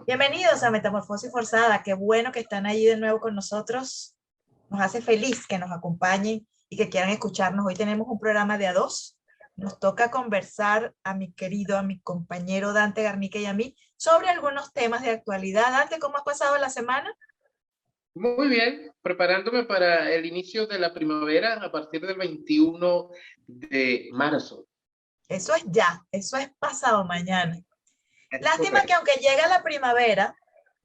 Bienvenidos a Metamorfosis Forzada. Qué bueno que están allí de nuevo con nosotros. Nos hace feliz que nos acompañen y que quieran escucharnos. Hoy tenemos un programa de a dos. Nos toca conversar a mi compañero Dante Garnica y a mí sobre algunos temas de actualidad. Dante, ¿cómo has pasado la semana? Muy bien, preparándome para el inicio de la primavera a partir del 21 de marzo. Eso es ya, eso es pasado mañana. Es Lástima que correcto. aunque llega la primavera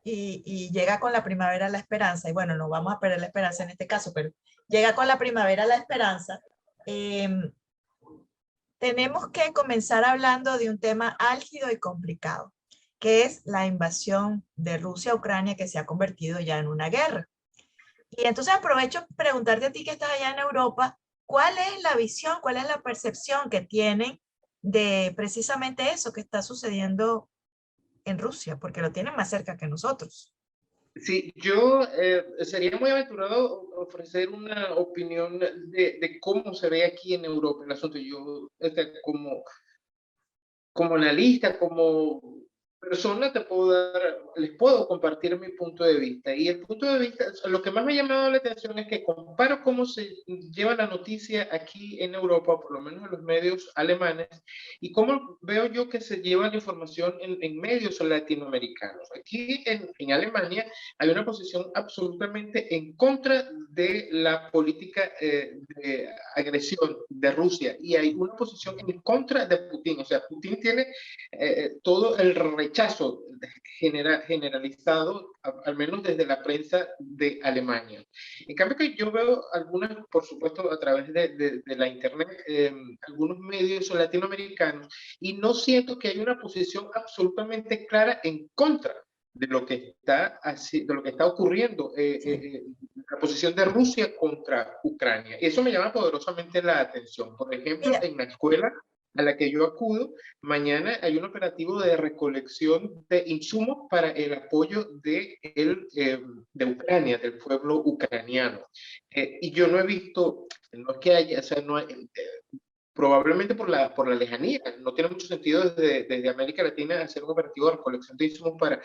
y llega con la primavera la esperanza, y bueno, no vamos a perder la esperanza en este caso, pero llega con la primavera la esperanza, eh, tenemos que comenzar hablando de un tema álgido y complicado, que es la invasión de Rusia a Ucrania, que se ha convertido ya en una guerra. Y entonces aprovecho para preguntarte a ti que estás allá en Europa, ¿cuál es la visión, cuál es la percepción que tienen de precisamente eso que está sucediendo en Rusia? Porque lo tienen más cerca que nosotros. Sí, yo sería muy aventurado ofrecer una opinión de cómo se ve aquí en Europa el asunto. Yo, como analista, como persona, les puedo compartir mi punto de vista. Y el punto de vista, lo que más me ha llamado la atención es que comparo cómo se lleva la noticia aquí en Europa, por lo menos en los medios alemanes, y cómo veo yo que se lleva la información en medios latinoamericanos. Aquí en Alemania hay una posición absolutamente en contra de la política de agresión de Rusia, y hay una posición en contra de Putin. O sea, Putin tiene todo el rechazo generalizado, al menos desde la prensa de Alemania. En cambio, que yo veo algunas, por supuesto, a través de la internet, algunos medios latinoamericanos, y no siento que hay una posición absolutamente clara en contra de lo que de lo que está ocurriendo, la posición de Rusia contra Ucrania. Eso me llama poderosamente la atención. Por ejemplo, Mira, en la escuela a la que yo acudo, mañana hay un operativo de recolección de insumos para el apoyo de Ucrania, del pueblo ucraniano. Y yo no he visto, no es que haya, o sea, no hay, probablemente por la lejanía, no tiene mucho sentido desde América Latina hacer un operativo de recolección de insumos para...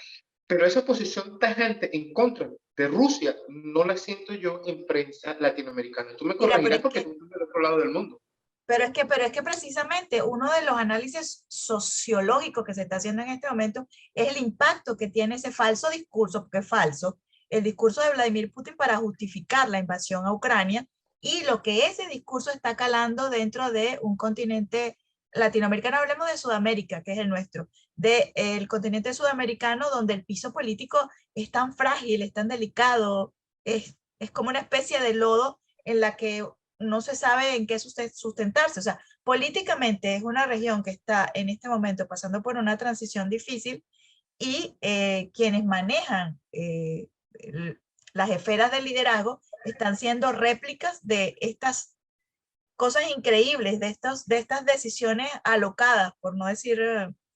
Pero esa posición tajante en contra de Rusia no la siento yo en prensa latinoamericana. Tú me mira, pero corregirás es porque que tú estás del otro lado del mundo. pero es que precisamente uno de los análisis sociológicos que se está haciendo en este momento es el impacto que tiene ese falso discurso, porque es falso, el discurso de Vladimir Putin para justificar la invasión a Ucrania y lo que ese discurso está calando dentro de un continente latinoamericano. Hablemos de Sudamérica, que es el nuestro, del continente sudamericano donde el piso político es tan frágil, es tan delicado, es como una especie de lodo en la que no se sabe en qué sustentarse. O sea, políticamente es una región que está en este momento pasando por una transición difícil y quienes manejan las esferas de liderazgo están siendo réplicas de estas cosas increíbles, de estas decisiones alocadas, por no decir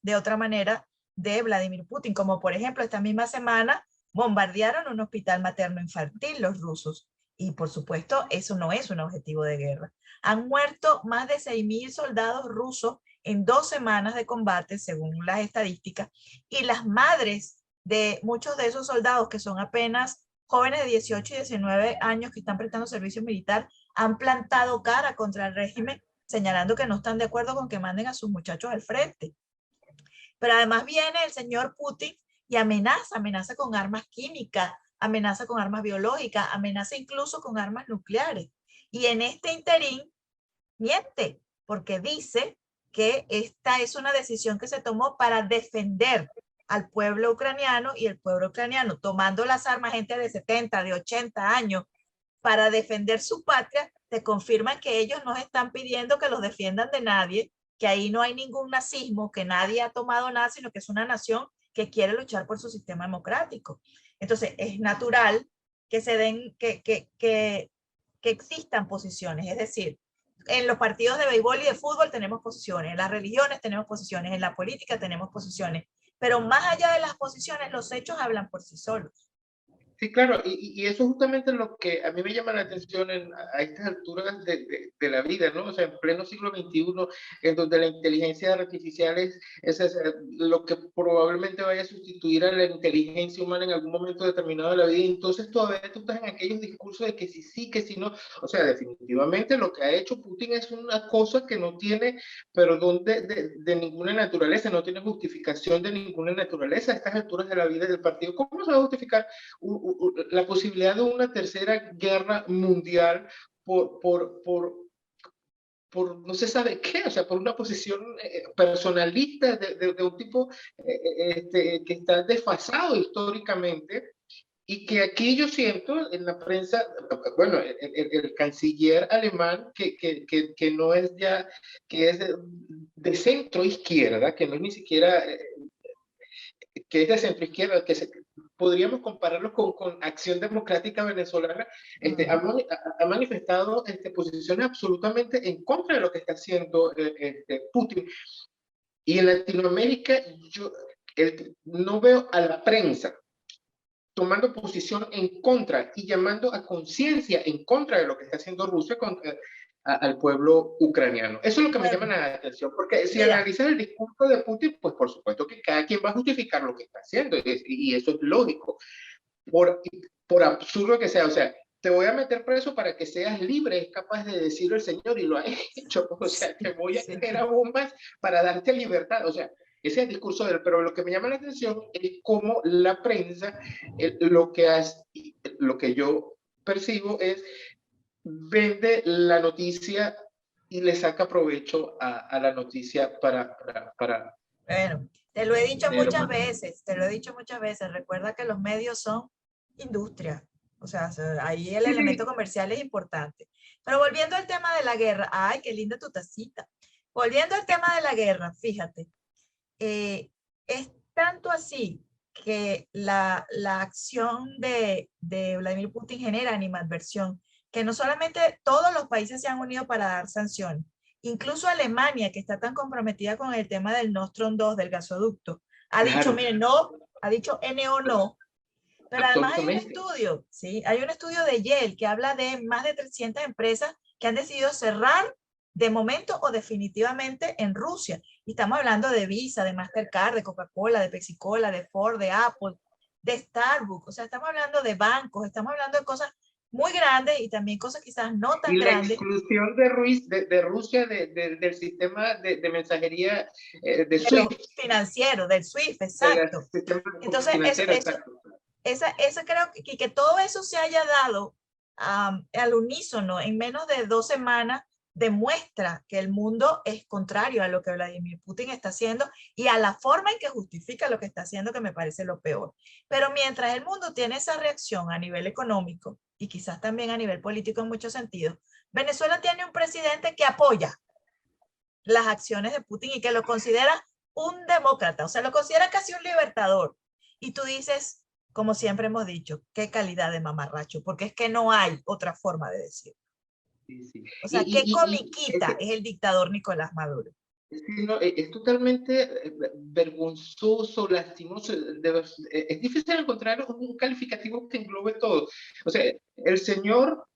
de otra manera, de Vladimir Putin, como por ejemplo esta misma semana bombardearon un hospital materno infantil los rusos. Y por supuesto, eso no es un objetivo de guerra. Han muerto más de 6.000 soldados rusos en 2 semanas de combate, según las estadísticas, y las madres de muchos de esos soldados, que son apenas jóvenes de 18 y 19 años que están prestando servicio militar, han plantado cara contra el régimen, señalando que no están de acuerdo con que manden a sus muchachos al frente. Pero además viene el señor Putin y amenaza con armas químicas, amenaza con armas biológicas, amenaza incluso con armas nucleares. Y en este interín miente, porque dice que esta es una decisión que se tomó para defender al pueblo ucraniano, y el pueblo ucraniano tomando las armas, gente de 70, de 80 años, para defender su patria, te confirman que ellos no están pidiendo que los defiendan de nadie, que ahí no hay ningún nazismo, que nadie ha tomado nada, sino que es una nación que quiere luchar por su sistema democrático. Entonces, es natural que se den, que existan posiciones, es decir, en los partidos de béisbol y de fútbol tenemos posiciones, en las religiones tenemos posiciones, en la política tenemos posiciones, pero más allá de las posiciones, los hechos hablan por sí solos. Sí, claro, y eso es justamente lo que a mí me llama la atención a estas alturas de la vida, ¿no? O sea, en pleno siglo XXI, en donde la inteligencia artificial es lo que probablemente vaya a sustituir a la inteligencia humana en algún momento determinado de la vida, y entonces todavía tú estás en aquellos discursos de que si sí, que si no. O sea, definitivamente lo que ha hecho Putin es una cosa que no tiene perdón de ninguna naturaleza, no tiene justificación de ninguna naturaleza a estas alturas de la vida del partido. ¿Cómo se va a justificar la posibilidad de una tercera guerra mundial por, por, por, por no se sabe qué, o sea, por una posición personalista de un tipo que está desfasado históricamente? Y que aquí yo siento en la prensa, bueno, el canciller alemán que no es ya, que es de centro izquierda, que no es ni siquiera que es de centro izquierda, podríamos compararlo con Acción Democrática Venezolana, ha manifestado posiciones absolutamente en contra de lo que está haciendo Putin. Y en Latinoamérica yo no veo a la prensa tomando posición en contra y llamando a conciencia en contra de lo que está haciendo Rusia contra al pueblo ucraniano. Eso es lo que me llama Bueno, la atención, porque si mira, analizas el discurso de Putin, pues por supuesto que cada quien va a justificar lo que está haciendo, y eso es lógico, por, por absurdo que sea. O sea, te voy a meter preso para que seas libre, es capaz de decirlo el Señor, y lo ha hecho. O sea, te voy a sí, meter a bombas para darte libertad. O sea, ese es el discurso de él. Pero lo que me llama la atención es cómo la prensa, lo que yo percibo es, vende la noticia y le saca provecho a la noticia para bueno, te lo he dicho dinero. muchas veces, te lo he dicho muchas veces, recuerda que los medios son industria, o sea, ahí el Sí, elemento comercial es importante. Pero volviendo al tema de la guerra, ay, qué linda tu tacita. Volviendo al tema de la guerra, fíjate, es tanto así que la acción de Vladimir Putin genera animadversión, que no solamente todos los países se han unido para dar sanciones, incluso Alemania, que está tan comprometida con el tema del Nord Stream 2, del gasoducto, ha dicho, claro, miren, no, ha dicho N o no, pero además hay un absolutamente. estudio, ¿sí? Hay un estudio de Yale que habla de más de 300 empresas que han decidido cerrar de momento o definitivamente en Rusia. Y estamos hablando de Visa, de Mastercard, de Coca-Cola, de Pepsi-Cola, de Ford, de Apple, de Starbucks. O sea, estamos hablando de bancos, estamos hablando de cosas muy grandes y también cosas quizás no tan Y la grandes, exclusión de Rusia del sistema de mensajería de de los SWIFT, financieros, del SWIFT, del exacto. sistema Entonces, financiero, exacto. esa creo que todo eso se haya dado al unísono en menos de 2 semanas demuestra que el mundo es contrario a lo que Vladimir Putin está haciendo y a la forma en que justifica lo que está haciendo, que me parece lo peor. Pero mientras el mundo tiene esa reacción a nivel económico y quizás también a nivel político en muchos sentidos, Venezuela tiene un presidente que apoya las acciones de Putin y que lo considera un demócrata, o sea, lo considera casi un libertador. Y tú dices, como siempre hemos dicho, qué calidad de mamarracho, porque es que no hay otra forma de decir. Sí, sí. O Y, sea, qué y, y, y comiquita es el dictador Nicolás Maduro. sí, no, es totalmente vergonzoso, lastimoso. Es difícil encontrar un calificativo que englobe todo. O sea, el señor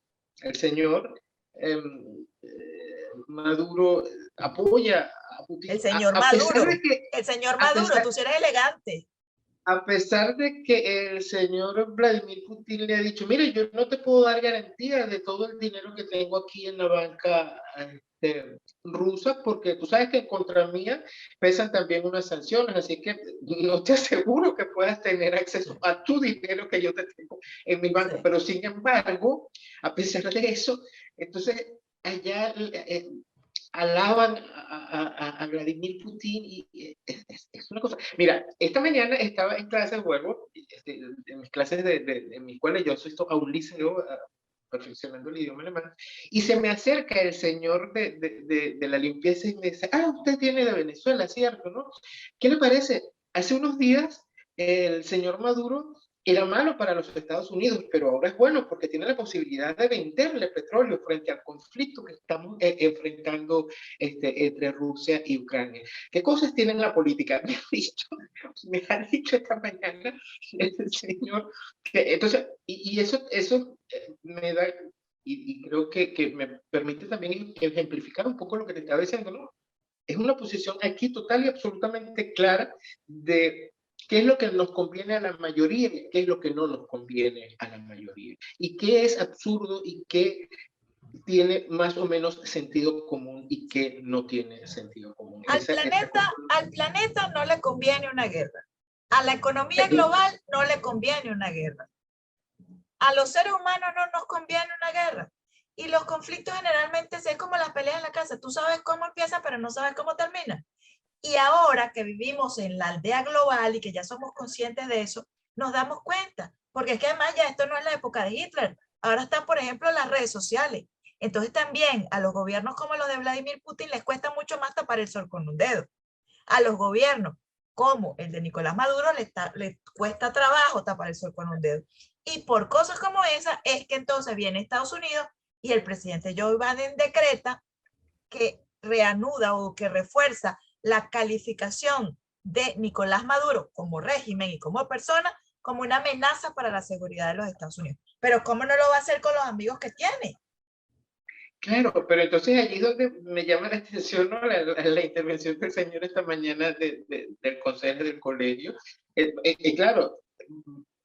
Maduro apoya a El Putin, señor a pesar de Maduro, que, el señor a Maduro, pesar, tú sí eres elegante. a pesar de que el señor Vladimir Putin le ha dicho, mire, yo no te puedo dar garantía de todo el dinero que tengo aquí en la banca rusa, porque tú sabes que contra mía pesan también unas sanciones, así que no te aseguro que puedas tener acceso a tu dinero que yo te tengo en mi banco. Sí. Pero sin embargo, a pesar de eso, entonces allá alaban a Vladimir Putin, y es una cosa. Mira, esta mañana estaba en clases, vuelvo, en mis clases en mi escuela, yo soy a un liceo perfeccionando el idioma alemán, y se me acerca el señor de la limpieza y me dice, usted viene de Venezuela, ¿cierto? ¿No? ¿Qué le parece? Hace unos días el señor Maduro era malo para los Estados Unidos, pero ahora es bueno porque tiene la posibilidad de venderle petróleo frente al conflicto que estamos enfrentando entre Rusia y Ucrania. ¿Qué cosas tiene la política? Me ha dicho esta mañana el señor que entonces, y eso me da, y creo que me permite también ejemplificar un poco lo que te estaba diciendo, ¿no? Es una posición aquí total y absolutamente clara de qué es lo que nos conviene a la mayoría y qué es lo que no nos conviene a la mayoría. Y qué es absurdo y qué tiene más o menos sentido común y qué no tiene sentido común. Al planeta no le conviene una guerra. A la economía global no le conviene una guerra. A los seres humanos no nos conviene una guerra. Y los conflictos generalmente es como las peleas en la casa. Tú sabes cómo empieza, pero no sabes cómo termina. Y ahora que vivimos en la aldea global y que ya somos conscientes de eso, nos damos cuenta. Porque es que además ya esto no es la época de Hitler. Ahora están, por ejemplo, las redes sociales. Entonces también a los gobiernos como los de Vladimir Putin les cuesta mucho más tapar el sol con un dedo. A los gobiernos como el de Nicolás Maduro les cuesta trabajo tapar el sol con un dedo. Y por cosas como esa es que entonces viene Estados Unidos y el presidente Joe Biden decreta que reanuda o que refuerza la calificación de Nicolás Maduro como régimen y como persona como una amenaza para la seguridad de los Estados Unidos. Pero ¿cómo no lo va a hacer con los amigos que tiene? Claro, pero entonces allí es donde me llama la atención, ¿no? la intervención del señor esta mañana del consejo del colegio. Claro,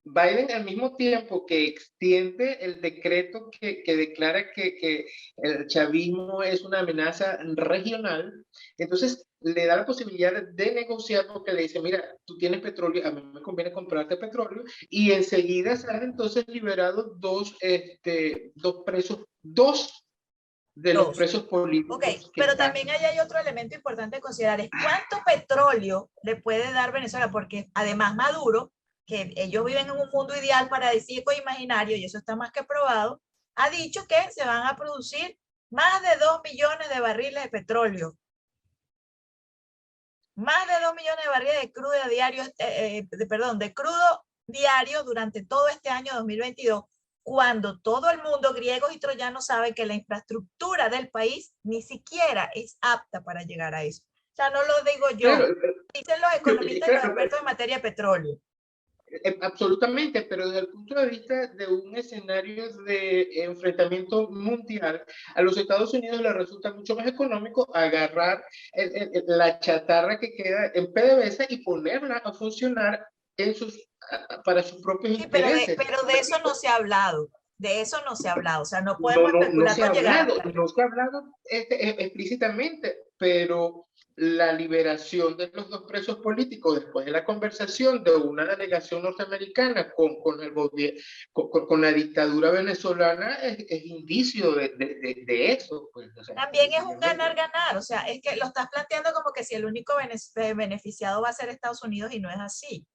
Biden al mismo tiempo que extiende el decreto que declara que el chavismo es una amenaza regional, entonces le da la posibilidad de negociar porque le dice, mira, tú tienes petróleo, a mí me conviene comprarte petróleo, y enseguida salen entonces liberados dos presos, dos de los Dos. presos Ok, políticos que pero están. también ahí hay otro elemento importante a considerar, es cuánto petróleo le puede dar Venezuela, porque además Maduro, que ellos viven en un mundo ideal paradisíaco e imaginario, y eso está más que probado, ha dicho que se van a producir más de 2 millones de barriles de petróleo. Más de 2 millones de barriles de crudo diario, de crudo diario durante todo este año 2022, cuando todo el mundo, griegos y troyanos, sabe que la infraestructura del país ni siquiera es apta para llegar a eso. O sea, no lo digo Claro, yo, dicen los economistas y los expertos en materia de petróleo. absolutamente, pero desde el punto de vista de un escenario de enfrentamiento mundial, a los Estados Unidos les resulta mucho más económico agarrar la chatarra que queda en PDVSA y ponerla a funcionar para sus propios Sí, intereses. pero de eso no se ha hablado. De eso no se ha hablado. O sea, no podemos No especular se ha con llegar hablado, hasta. no se ha hablado explícitamente, pero la liberación de los dos presos políticos después de la conversación de una delegación norteamericana con la dictadura venezolana es indicio de eso. Pues, o sea, También es un ganar-ganar, o sea, es que lo estás planteando como que si el único beneficiado va a ser Estados Unidos y no es así.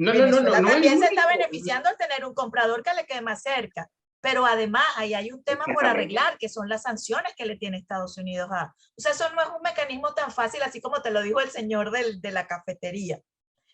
Venezuela no el también se está único. beneficiando al tener un comprador que le quede más cerca, pero además ahí hay un tema por arreglar, que son las sanciones que le tiene Estados Unidos a... O sea, eso no es un mecanismo tan fácil, así como te lo dijo el señor de la cafetería.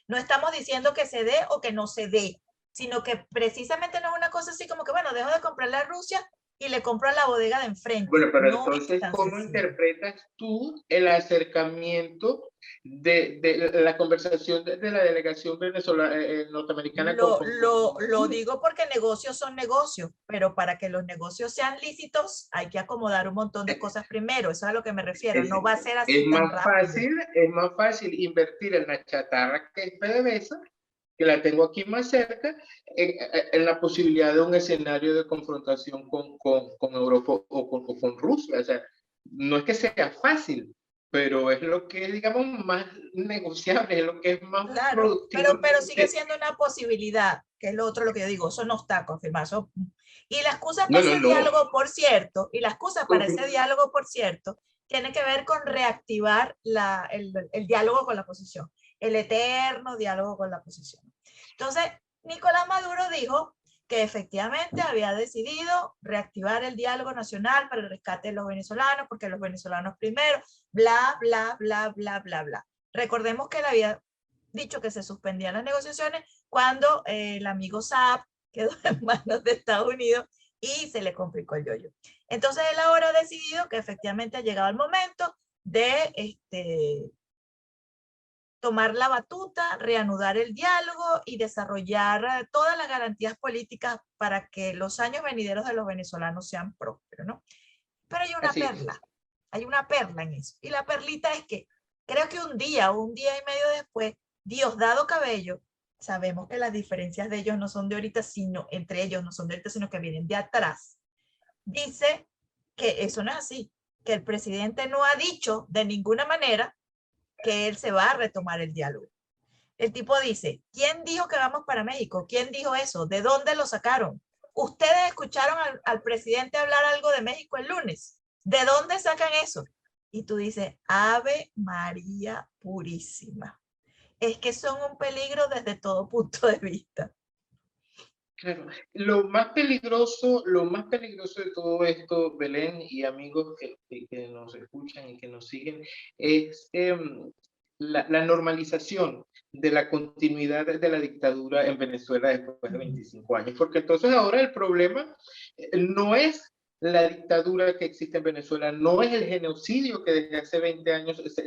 No estamos diciendo que se dé o que no se dé, sino que precisamente no es una cosa así como que, bueno, dejo de comprarle a Rusia y le compro a la bodega de enfrente. Bueno, pero No es entonces, tan ¿cómo sencillo. interpretas tú el acercamiento de la conversación de la delegación venezolana, norteamericana Lo digo porque negocios son negocios, pero para que los negocios sean lícitos hay que acomodar un montón de cosas primero. Eso es a lo que me refiero. No va a ser así tan rápido. Es más fácil invertir en la chatarra que es PDVSA, que la tengo aquí más cerca, en la posibilidad de un escenario de confrontación con Europa o con Rusia. O sea, no es que sea fácil, pero es lo que es, digamos, más negociable, es lo que es más Claro, productivo. pero sigue siendo una posibilidad, que es lo otro lo que yo digo, eso no está confirmado. Eso, y la excusa para ese No. diálogo, por cierto, y la excusa para ese diálogo, por cierto, tiene que ver con reactivar el diálogo con la oposición, el eterno diálogo con la oposición. Entonces, Nicolás Maduro dijo que efectivamente había decidido reactivar el diálogo nacional para el rescate de los venezolanos, porque los venezolanos primero, bla, bla, bla, bla, bla, bla. Recordemos que él había dicho que se suspendían las negociaciones cuando el amigo Saab quedó en manos de Estados Unidos y se le complicó el yoyo. Entonces él ahora ha decidido que efectivamente ha llegado el momento de tomar la batuta, reanudar el diálogo y desarrollar todas las garantías políticas para que los años venideros de los venezolanos sean prósperos, ¿no? Pero Así es. hay una perla en eso. Y la perlita es que creo que un día o un día y medio después, Diosdado Cabello, sabemos que las diferencias de ellos no son de ahorita, sino entre ellos no son de ahorita, sino que vienen de atrás, dice que eso no es así, que el presidente no ha dicho de ninguna manera que él se va a retomar el diálogo. El tipo dice, ¿quién dijo que vamos para México? ¿Quién dijo eso? ¿De dónde lo sacaron? ¿Ustedes escucharon al presidente hablar algo de México el lunes? ¿De dónde sacan eso? Y tú dices, Ave María Purísima. Es que son un peligro desde todo punto de vista. Claro, lo más peligroso de todo esto, Belén y amigos que nos escuchan y que nos siguen, es la normalización de la continuidad de la dictadura en Venezuela después de 25 años, porque entonces ahora el problema no es la dictadura que existe en Venezuela, no es el genocidio que desde hace 20 años se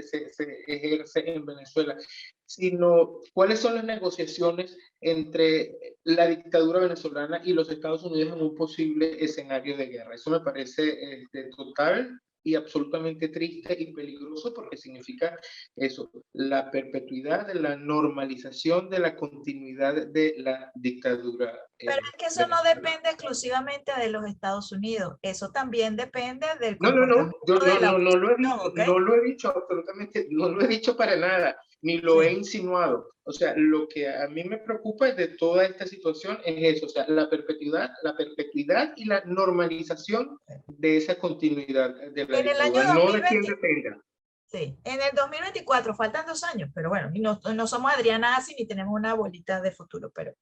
ejerce en Venezuela, sino cuáles son las negociaciones entre la dictadura venezolana y los Estados Unidos en un posible escenario de guerra. Eso me parece total y absolutamente triste y peligroso porque significa eso, la perpetuidad de la normalización de la continuidad de la dictadura. Pero es que eso no depende exclusivamente de los Estados Unidos, eso también depende del No, comportamiento yo de la no lo he oposición, dicho, ¿ok? no lo he dicho absolutamente, no lo he dicho para nada, ni lo he Sí. insinuado. O sea, lo que a mí me preocupa de toda esta situación es eso, o sea, la perpetuidad y la normalización de esa continuidad de la En el año dictadura, no de quien 2020, dependa. sí, en el 2024 faltan 2 años, pero bueno, y no somos Adriana Asi ni tenemos una bolita de futuro, pero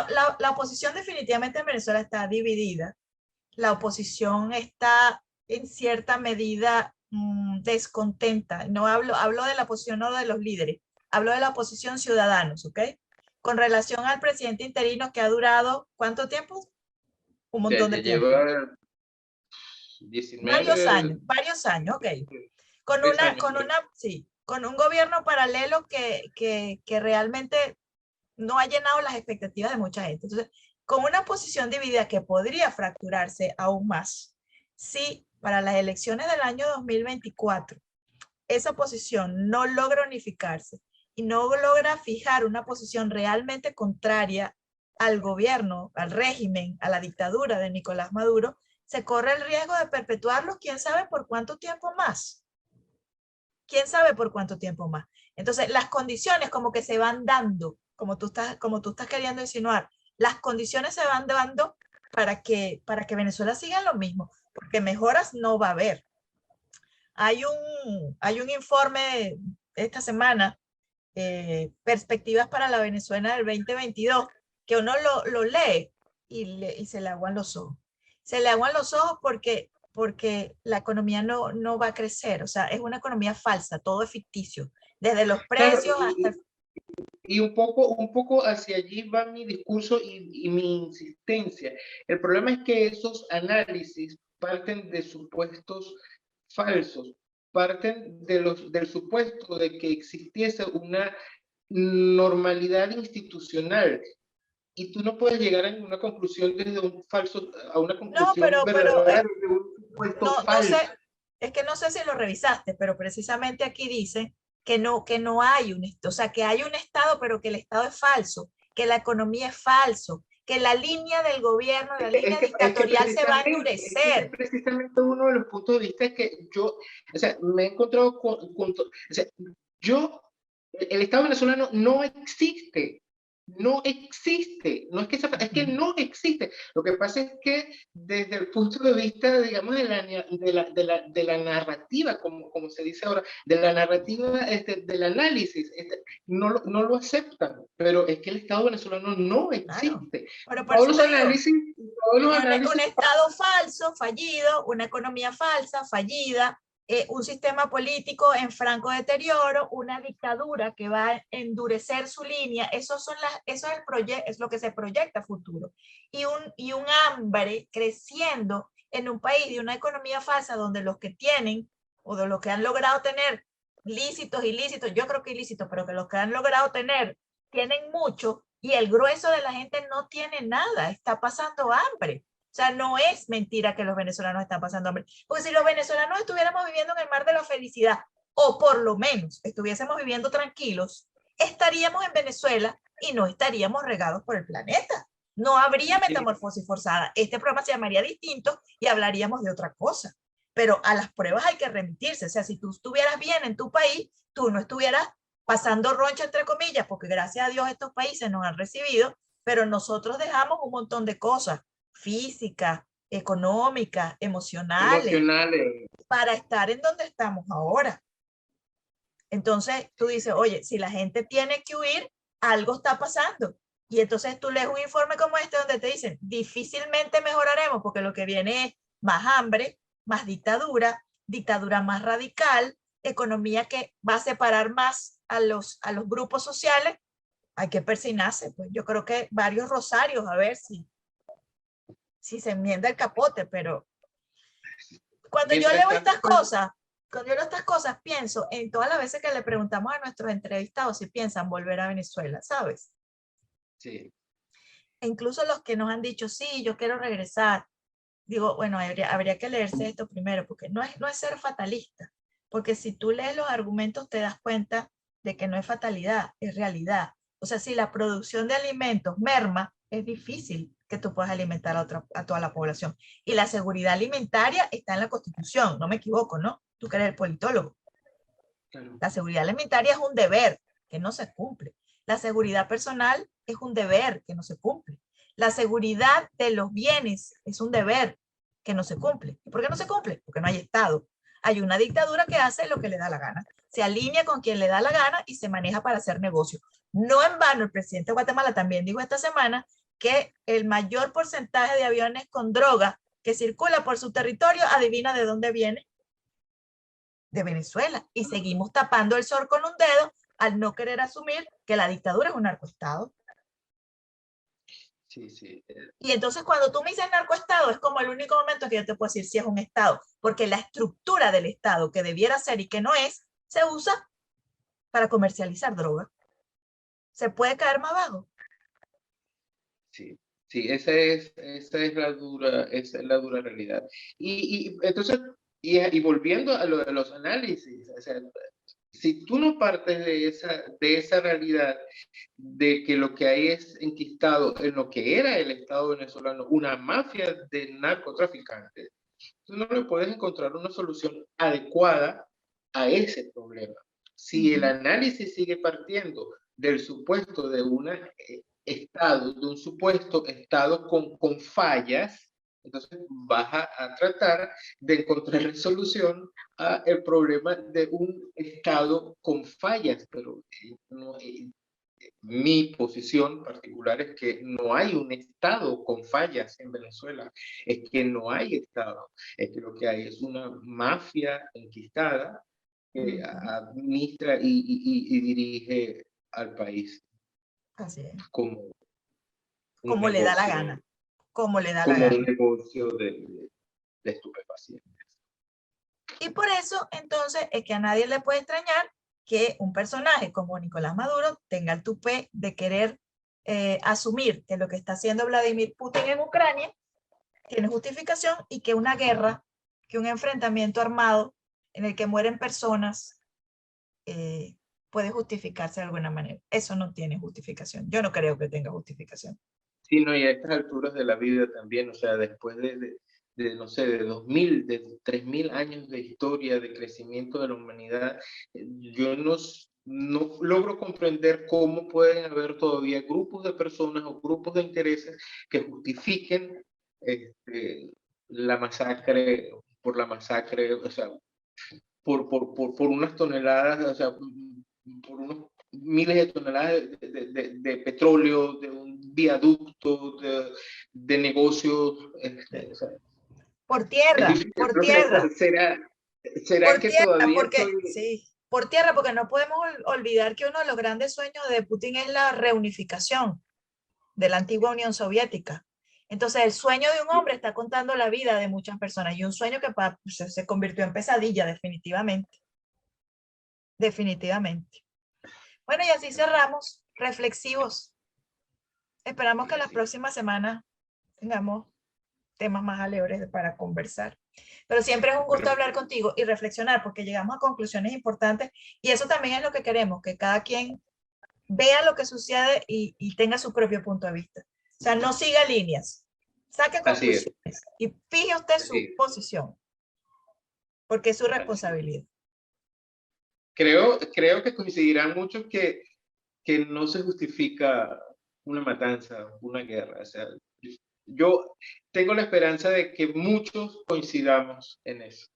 la oposición definitivamente en Venezuela está dividida. La oposición está en cierta medida descontenta. No hablo de la oposición, no de los líderes, hablo de la oposición ciudadanos, ¿ok? Con relación al presidente interino que ha durado, ¿cuánto tiempo? Un montón de Ya tiempo. lleva 19, Varios años, ok. 10 años. Sí, con un gobierno paralelo que realmente no ha llenado las expectativas de mucha gente. Entonces, con una posición dividida que podría fracturarse aún más, si para las elecciones del año 2024 esa posición no logra unificarse y no logra fijar una posición realmente contraria al gobierno, al régimen, a la dictadura de Nicolás Maduro, se corre el riesgo de perpetuarlo, quién sabe por cuánto tiempo más. ¿Quién sabe por cuánto tiempo más? Entonces, las condiciones como que se van dando, como tú estás queriendo insinuar, las condiciones se van dando para que Venezuela siga en lo mismo, porque mejoras no va a haber. Hay un informe esta semana, Perspectivas para la Venezuela del 2022, que uno lo lee y se le aguan los ojos. Se le aguan los ojos porque la economía no va a crecer, o sea, es una economía falsa, todo es ficticio, desde los Claro, precios hasta el... y un poco hacia allí va mi discurso y mi insistencia. El problema es que esos análisis parten de supuestos falsos, parten del supuesto de que existiese una normalidad institucional y tú no puedes llegar a ninguna conclusión desde un falso, a una No, conclusión verdadera desde un supuesto no sé, falso. es que no sé si lo revisaste, pero precisamente aquí dice que no hay o sea, que hay un Estado, pero que el Estado es falso, que la economía es falso, que la línea del gobierno, la línea dictatorial se va a Ese es endurecer. precisamente uno de los puntos de vista que yo, o sea, me he encontrado o sea, yo, el Estado venezolano no existe, no existe, no es que, es que no existe. Lo que pasa es que desde el punto de vista, digamos, de la narrativa, como se dice ahora, de la narrativa, del análisis, no lo aceptan, pero es que el Estado venezolano no Claro, existe. pero por Todos eso los te digo, análisis, todos los un análisis. Estado falso, fallido, una economía falsa, fallida, un sistema político en franco deterioro, una dictadura que va a endurecer su línea, eso es, es lo que se proyecta a futuro. Y un hambre creciendo en un país de una economía falsa donde los que tienen o de los que han logrado tener lícitos, ilícitos, yo creo que ilícitos, pero que los que han logrado tener tienen mucho y el grueso de la gente no tiene nada, está pasando hambre. O sea, no es mentira que los venezolanos están pasando hambre. Porque si los venezolanos estuviéramos viviendo en el mar de la felicidad, o por lo menos estuviésemos viviendo tranquilos, estaríamos en Venezuela y no estaríamos regados por el planeta. No habría metamorfosis forzada. Este programa se llamaría distinto y hablaríamos de otra cosa. Pero a las pruebas hay que remitirse. O sea, si tú estuvieras bien en tu país, tú no estuvieras pasando roncha, entre comillas, porque gracias a Dios estos países nos han recibido, pero nosotros dejamos un montón de cosas físicas, económicas, emocionales, para estar en donde estamos ahora. Entonces tú dices, oye, si la gente tiene que huir, algo está pasando. Y entonces tú lees un informe como este donde te dicen, difícilmente mejoraremos porque lo que viene es más hambre, más dictadura, dictadura más radical, economía que va a separar más a los grupos sociales. Hay que persignarse, pues yo creo que varios rosarios, a ver si se enmienda el capote, pero cuando yo leo estas cosas, pienso en todas las veces que le preguntamos a nuestros entrevistados si piensan volver a Venezuela, ¿sabes? Sí. E incluso los que nos han dicho, sí, yo quiero regresar. Digo, bueno, habría que leerse esto primero, porque no es ser fatalista, porque si tú lees los argumentos te das cuenta de que no es fatalidad, es realidad. O sea, si la producción de alimentos merma, es difícil que tú puedas alimentar a toda la población. Y la seguridad alimentaria está en la Constitución, no me equivoco, ¿no? Tú que eres el politólogo. Claro. La seguridad alimentaria es un deber que no se cumple. La seguridad personal es un deber que no se cumple. La seguridad de los bienes es un deber que no se cumple. ¿Y por qué no se cumple? Porque no hay Estado. Hay una dictadura que hace lo que le da la gana. Se alinea con quien le da la gana y se maneja para hacer negocio. No en vano, el presidente de Guatemala también dijo esta semana que el mayor porcentaje de aviones con droga que circula por su territorio, adivina de dónde viene. De Venezuela. Y seguimos tapando el sol con un dedo al no querer asumir que la dictadura es un narcoestado. Sí, sí. Y entonces cuando tú me dices narcoestado, es como el único momento que yo te puedo decir si es un estado, porque la estructura del estado que debiera ser y que no es, se usa para comercializar droga. ¿Se puede caer más bajo? Sí, sí, esa es la dura realidad. Y entonces, y volviendo a lo de los análisis, o sea, si tú no partes de esa realidad de que lo que hay es enquistado en lo que era el Estado venezolano, una mafia de narcotraficantes, tú no le puedes encontrar una solución adecuada a ese problema. Si el análisis sigue partiendo del supuesto de de un supuesto Estado con fallas, entonces vas a tratar de encontrar solución a el problema de un Estado con fallas, pero no, mi posición particular es que no hay un Estado con fallas en Venezuela, es que no hay Estado, es que lo que hay es una mafia enquistada que administra y dirige al país. Así es. Como le da la gana. Como le da la gana. gana. Como un negocio de estupefacientes. Y por eso, entonces, es que a nadie le puede extrañar que un personaje como Nicolás Maduro tenga el tupé de querer asumir que lo que está haciendo Vladimir Putin en Ucrania tiene justificación y que una guerra, que un enfrentamiento armado en el que mueren personas puede justificarse de alguna manera. Eso no tiene justificación. Yo no creo que tenga justificación. Sí, no, y a estas alturas de la vida también, o sea, después no sé, de 2000, de 3000 años de historia, de crecimiento de la humanidad, yo no logro comprender cómo pueden haber todavía grupos de personas o grupos de intereses que justifiquen la masacre, o sea, por unas toneladas, o sea, por unos miles de toneladas de petróleo, de un viaducto, de negocios. O sea, por tierra, por tierra. ¿Será Por que tierra, todavía porque estoy? sí, por tierra, porque no podemos olvidar que uno de los grandes sueños de Putin es la reunificación de la antigua Unión Soviética. Entonces, el sueño de un hombre está contando la vida de muchas personas y un sueño que se convirtió en pesadilla, definitivamente. Definitivamente. Bueno, y así cerramos, reflexivos. Esperamos que las próximas semanas tengamos temas más alegres para conversar. Pero siempre es un gusto Bueno, hablar contigo y reflexionar porque llegamos a conclusiones importantes y eso también es lo que queremos, que cada quien vea lo que sucede y tenga su propio punto de vista. O sea, no siga líneas, saque así es, conclusiones y fije usted así su es, posición porque es su así es. responsabilidad. Creo que coincidirán muchos que no se justifica una matanza, una guerra. O sea, yo tengo la esperanza de que muchos coincidamos en eso.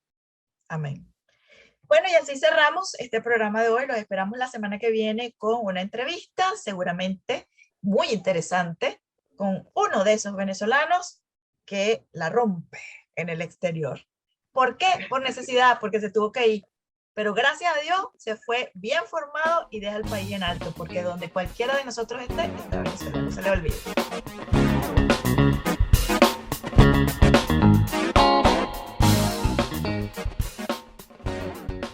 Amén. Bueno, y así cerramos este programa de hoy. Los esperamos la semana que viene con una entrevista, seguramente muy interesante, con uno de esos venezolanos que la rompe en el exterior. ¿Por qué? Por necesidad, porque se tuvo que ir. Pero gracias a Dios se fue bien formado y deja el país en alto, porque donde cualquiera de nosotros esté, está Venezuela, no se le olvide.